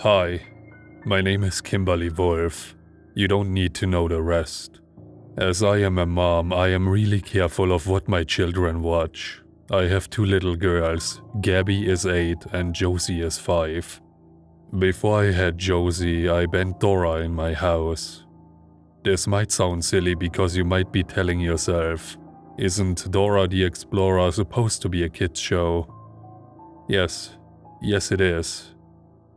Hi, my name is Kimberly Wolf. You don't need to know the rest. As I am a mom, I am really careful of what my children watch. I have two little girls, Gabby is 8 and Josie is 5. Before I had Josie, I banned Dora in my house. This might sound silly because you might be telling yourself, isn't Dora the Explorer supposed to be a kids show? Yes it is.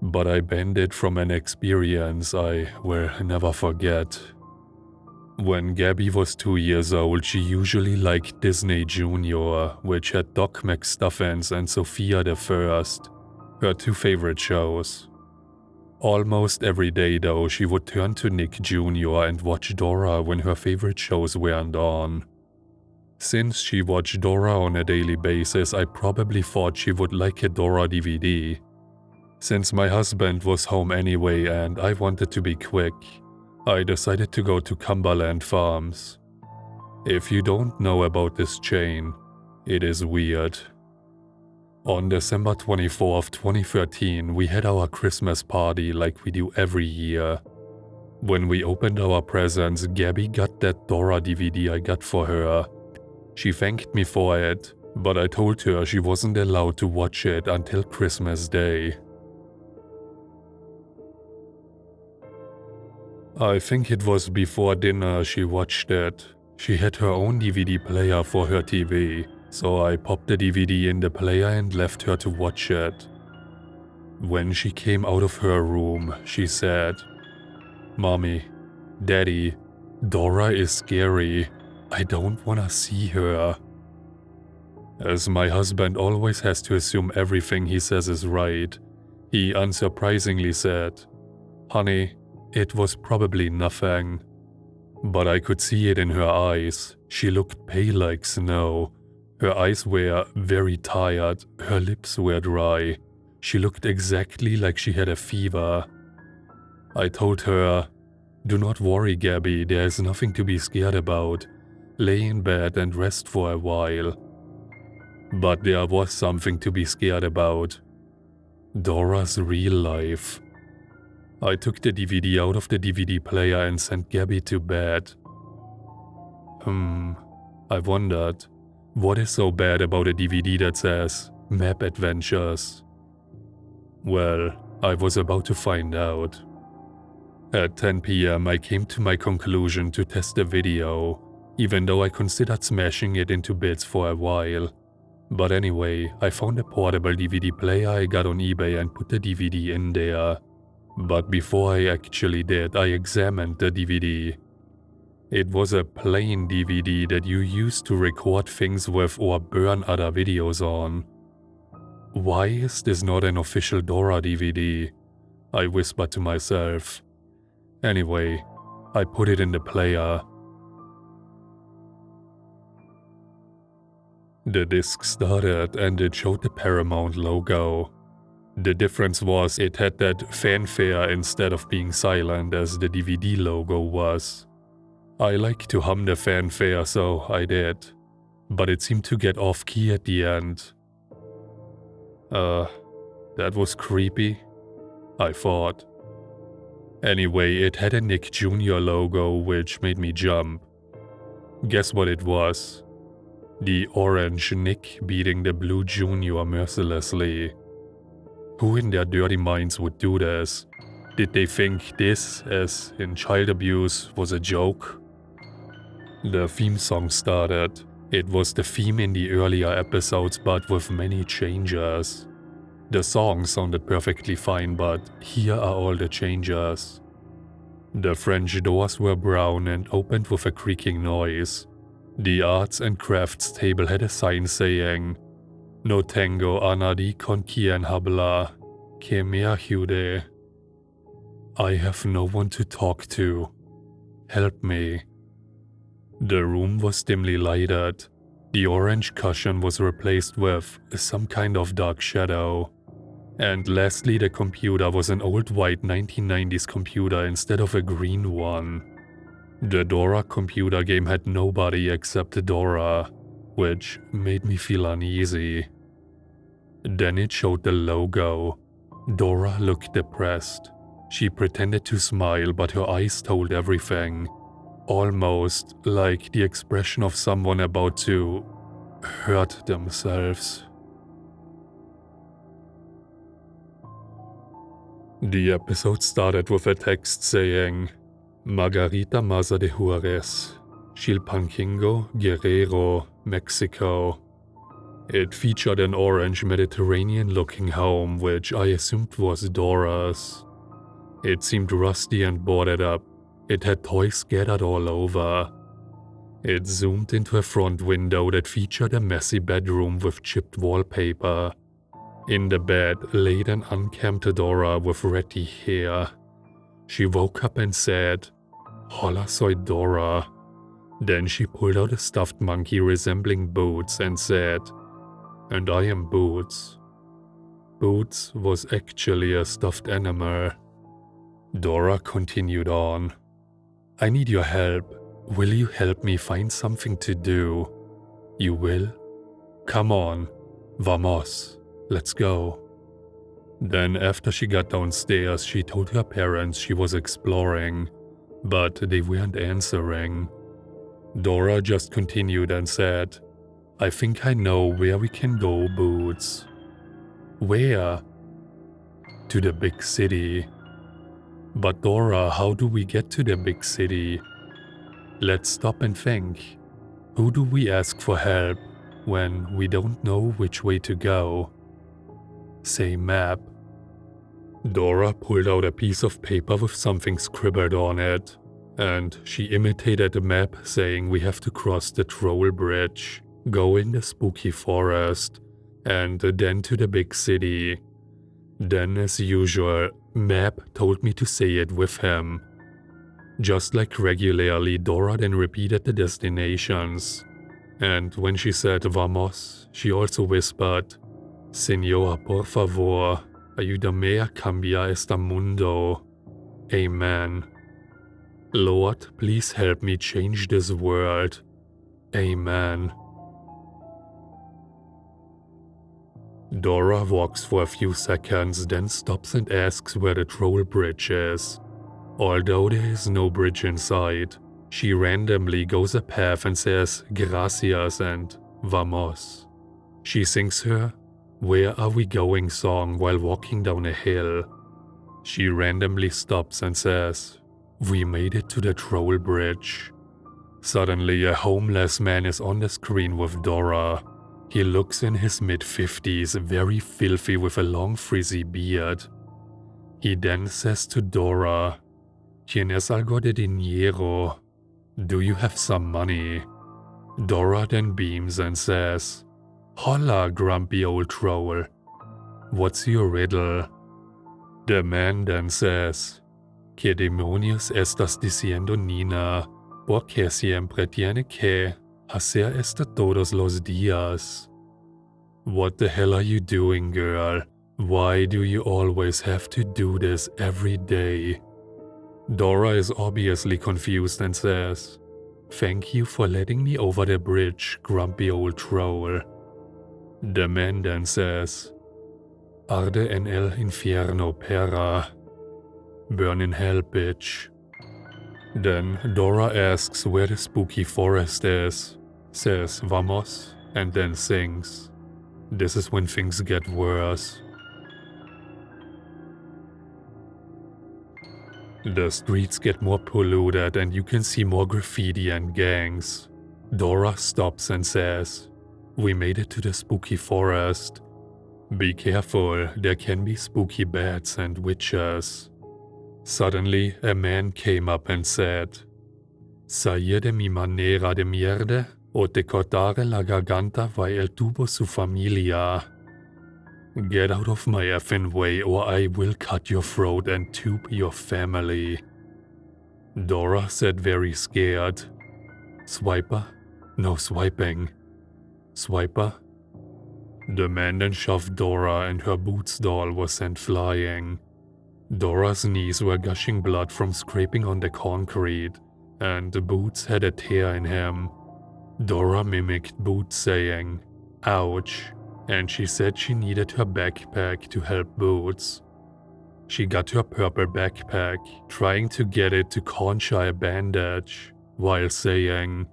But I banned it from an experience I will never forget. When Gabby was 2 years old, she usually liked Disney Junior, which had Doc McStuffins and Sophia the First, her two favorite shows. Almost every day though, she would turn to Nick Jr. and watch Dora when her favorite shows weren't on. Since she watched Dora on a daily basis, I probably thought she would like a Dora DVD. Since my husband was home anyway and I wanted to be quick, I decided to go to Cumberland Farms. If you don't know about this chain, it is weird. On December 24th, 2013, we had our Christmas party like we do every year. When we opened our presents, Gabby got that Dora DVD I got for her. She thanked me for it, but I told her she wasn't allowed to watch it until Christmas Day. I think it was before dinner she watched it. She had her own DVD player for her TV, so I popped the DVD in the player and left her to watch it. When she came out of her room, she said, "Mommy, Daddy, Dora is scary. I don't wanna see her." As my husband always has to assume everything he says is right, he unsurprisingly said, "Honey, it was probably nothing." But I could see it in her eyes. She looked pale like snow. Her eyes were very tired, her lips were dry. She looked exactly like she had a fever. I told her, "Do not worry, Gabby, there is nothing to be scared about. Lay in bed and rest for a while." But there was something to be scared about. Dora's real life. I took the DVD out of the DVD player and sent Gabby to bed. I wondered, what is so bad about a DVD that says Map Adventures? Well, I was about to find out. At 10 p.m. I came to my conclusion to test the video, even though I considered smashing it into bits for a while. But anyway, I found a portable DVD player I got on eBay and put the DVD in there. But before I actually did, I examined the DVD. It was a plain DVD that you use to record things with or burn other videos on. Why is this not an official Dora DVD? I whispered to myself. Anyway, I put it in the player. The disc started and it showed the Paramount logo. The difference was it had that fanfare instead of being silent as the DVD logo was. I like to hum the fanfare, so I did, but it seemed to get off key at the end. That was creepy, I thought. Anyway, it had a Nick Jr. logo which made me jump. Guess what it was? The orange Nick beating the blue Jr. mercilessly. Who in their dirty minds would do this? Did they think this, as in child abuse, was a joke? The theme song started. It was the theme in the earlier episodes but with many changes. The song sounded perfectly fine, but here are all the changes. The French doors were brown and opened with a creaking noise. The arts and crafts table had a sign saying, "No tengo a nadie con quien hablar, que me ayude." I have no one to talk to. Help me. The room was dimly lighted. The orange cushion was replaced with some kind of dark shadow. And lastly, the computer was an old white 1990s computer instead of a green one. The Dora computer game had nobody except Dora, which made me feel uneasy. Then it showed the logo. Dora looked depressed. She pretended to smile, but her eyes told everything. Almost like the expression of someone about to hurt themselves. The episode started with a text saying, Margarita Maza de Juarez, Chilpancingo, Guerrero, Mexico. It featured an orange Mediterranean-looking home, which I assumed was Dora's. It seemed rusty and boarded up. It had toys scattered all over. It zoomed into a front window that featured a messy bedroom with chipped wallpaper. In the bed laid an unkempt Dora with ratty hair. She woke up and said, Hola soy Dora. Then she pulled out a stuffed monkey resembling Boots and said, And I am Boots. Boots was actually a stuffed animal. Dora continued on. I need your help. Will you help me find something to do? You will? Come on. Vamos. Let's go. Then after she got downstairs, she told her parents she was exploring, but they weren't answering. Dora just continued and said, I think I know where we can go, Boots. Where? To the big city. But Dora, how do we get to the big city? Let's stop and think. Who do we ask for help when we don't know which way to go? Say map. Dora pulled out a piece of paper with something scribbled on it, and she imitated a map saying we have to cross the troll bridge, go in the spooky forest, and then to the big city. Then, as usual, Map told me to say it with him. Just like regularly, Dora then repeated the destinations, and when she said vamos, she also whispered, Señor, por favor, ayúdame a cambiar este mundo. Amen. Lord, please help me change this world. Amen. Dora walks for a few seconds, then stops and asks where the troll bridge is. Although there is no bridge in sight, she randomly goes a path and says gracias and vamos. She sings her Where Are We Going song while walking down a hill. She randomly stops and says, We made it to the troll bridge. Suddenly, a homeless man is on the screen with Dora. He looks in his mid-50s, very filthy with a long frizzy beard. He then says to Dora, ¿Tienes algo de dinero? Do you have some money? Dora then beams and says, Hola, grumpy old troll. What's your riddle? The man then says, ¿Qué demonios estás diciendo, Nina? Porque siempre tiene que hacer esto todos los días. What the hell are you doing, girl? Why do you always have to do this every day? Dora is obviously confused and says, Thank you for letting me over the bridge, grumpy old troll. The man then says, Arde en el infierno, perra. Burn in hell, bitch. Then Dora asks where the spooky forest is, says vamos, and then sings. This is when things get worse. The streets get more polluted and you can see more graffiti and gangs. Dora stops and says, We made it to the spooky forest. Be careful, there can be spooky bats and witches. Suddenly, a man came up and said, Salir de mi manera de mierda o te cortare la garganta va el tubo su familia. Get out of my effing way or I will cut your throat and tube your family. Dora said very scared. Swiper? No swiping. Swiper? The man then shoved Dora and her Boots doll was sent flying. Dora's knees were gushing blood from scraping on the concrete, and Boots had a tear in him. Dora mimicked Boots saying, ouch, and she said she needed her backpack to help Boots. She got her purple backpack, trying to get it to conjure a bandage, while saying,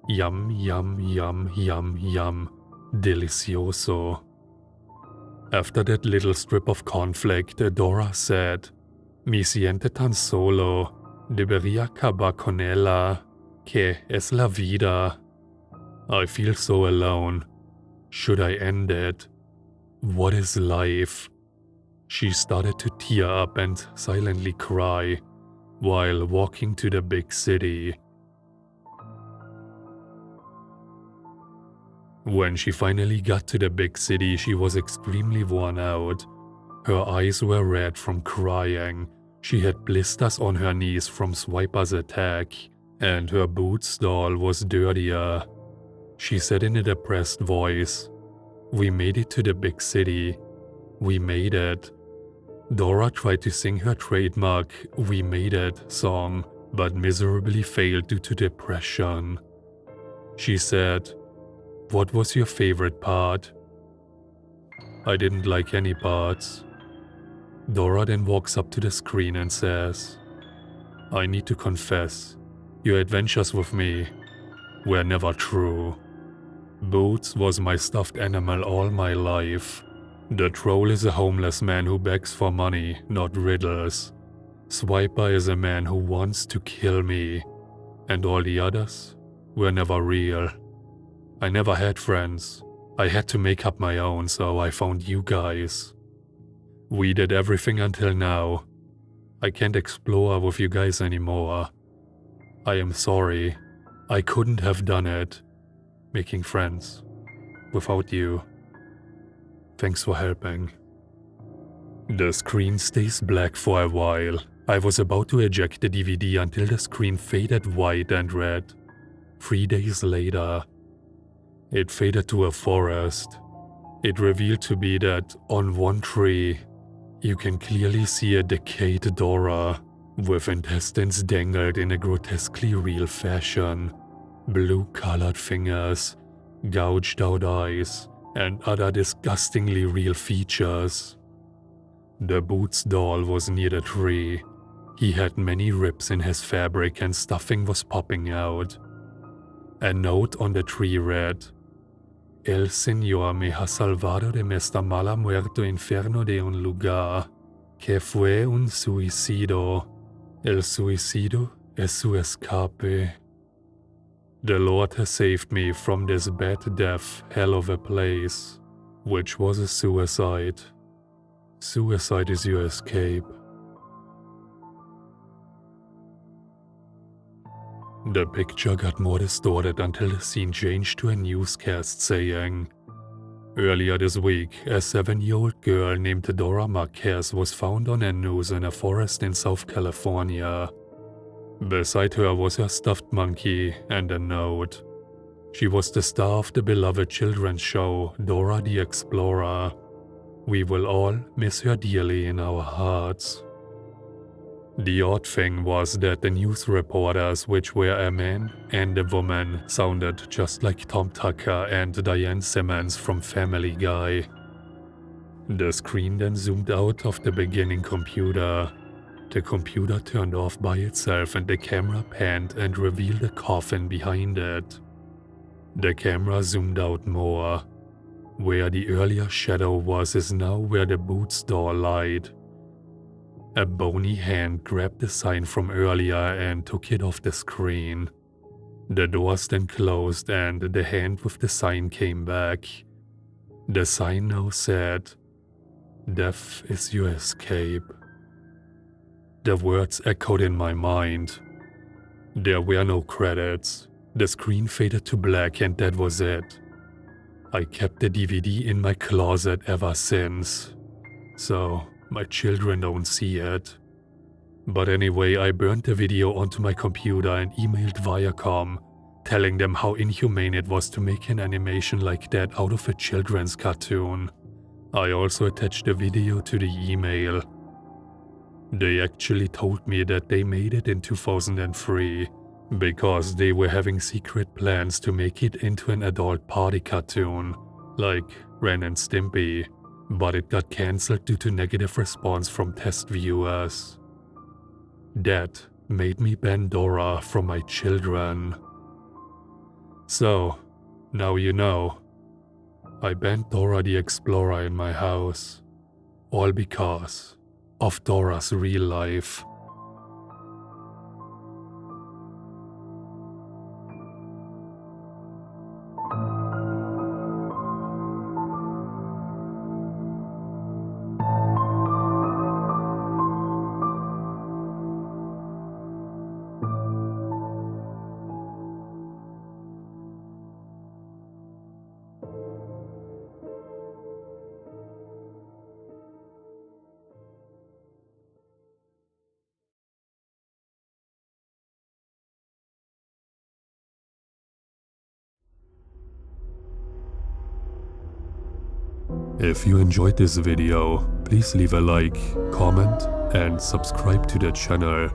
"Yum, yum, yum, yum, yum, delicioso." After that little strip of conflict, Dora said, "Mi siente tan solo, debería acabar con ella, que es la vida." I feel so alone. Should I end it? What is life? She started to tear up and silently cry while walking to the big city. When she finally got to the big city, she was extremely worn out. Her eyes were red from crying, she had blisters on her knees from Swiper's attack, and her boot stall was dirtier. She said in a depressed voice, "We made it to the big city. We made it." Dora tried to sing her trademark "We Made It" song, but miserably failed due to depression. She said, "What was your favorite part?" "I didn't like any parts." Dora then walks up to the screen and says, "I need to confess, your adventures with me were never true. Boots was my stuffed animal all my life. The troll is a homeless man who begs for money, not riddles. Swiper is a man who wants to kill me. And all the others were never real. I never had friends. I had to make up my own, so I found you guys. We did everything until now. I can't explore with you guys anymore. I am sorry. I couldn't have done it. Making friends without you. Thanks for helping." The screen stays black for a while. I was about to eject the DVD until the screen faded white and red. 3 days later, it faded to a forest. It revealed to be that on one tree, you can clearly see a decayed Dora, with intestines dangled in a grotesquely real fashion. Blue-colored fingers, gouged out eyes, and other disgustingly real features. The Boots doll was near the tree. He had many rips in his fabric and stuffing was popping out. A note on the tree read, "El Señor me ha salvado de esta mala muerto inferno de un lugar, que fue un suicidio. El suicidio es su escape." The Lord has saved me from this bad death hell of a place, which was a suicide. Suicide is your escape. The picture got more distorted until the scene changed to a newscast saying, "Earlier this week, a 7-year-old girl named Dora Marquez was found on a noose in a forest in South California. Beside her was her stuffed monkey and a note. She was the star of the beloved children's show, Dora the Explorer. We will all miss her dearly in our hearts." The odd thing was that the news reporters, which were a man and a woman, sounded just like Tom Tucker and Diane Simmons from Family Guy. The screen then zoomed out of the beginning computer. The computer turned off by itself and the camera panned and revealed a coffin behind it. The camera zoomed out more. Where the earlier shadow was is now where the Boots door lied. A bony hand grabbed the sign from earlier and took it off the screen. The doors then closed and the hand with the sign came back. The sign now said, "Death is your escape." The words echoed in my mind. There were no credits. The screen faded to black and that was it. I kept the DVD in my closet ever since, so my children don't see it. But anyway, I burned the video onto my computer and emailed Viacom, telling them how inhumane it was to make an animation like that out of a children's cartoon. I also attached the video to the email. They actually told me that they made it in 2003 because they were having secret plans to make it into an adult party cartoon, like Ren and Stimpy. but it got cancelled due to negative response from test viewers. That made me ban Dora from my children. So, now you know. I banned Dora the Explorer in my house. All because of Dora's real life. If you enjoyed this video, please leave a like, comment, and subscribe to the channel,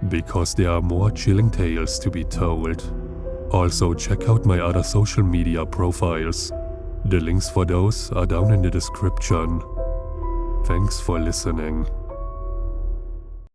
because there are more chilling tales to be told. Also check out my other social media profiles. The links for those are down in the description. Thanks for listening.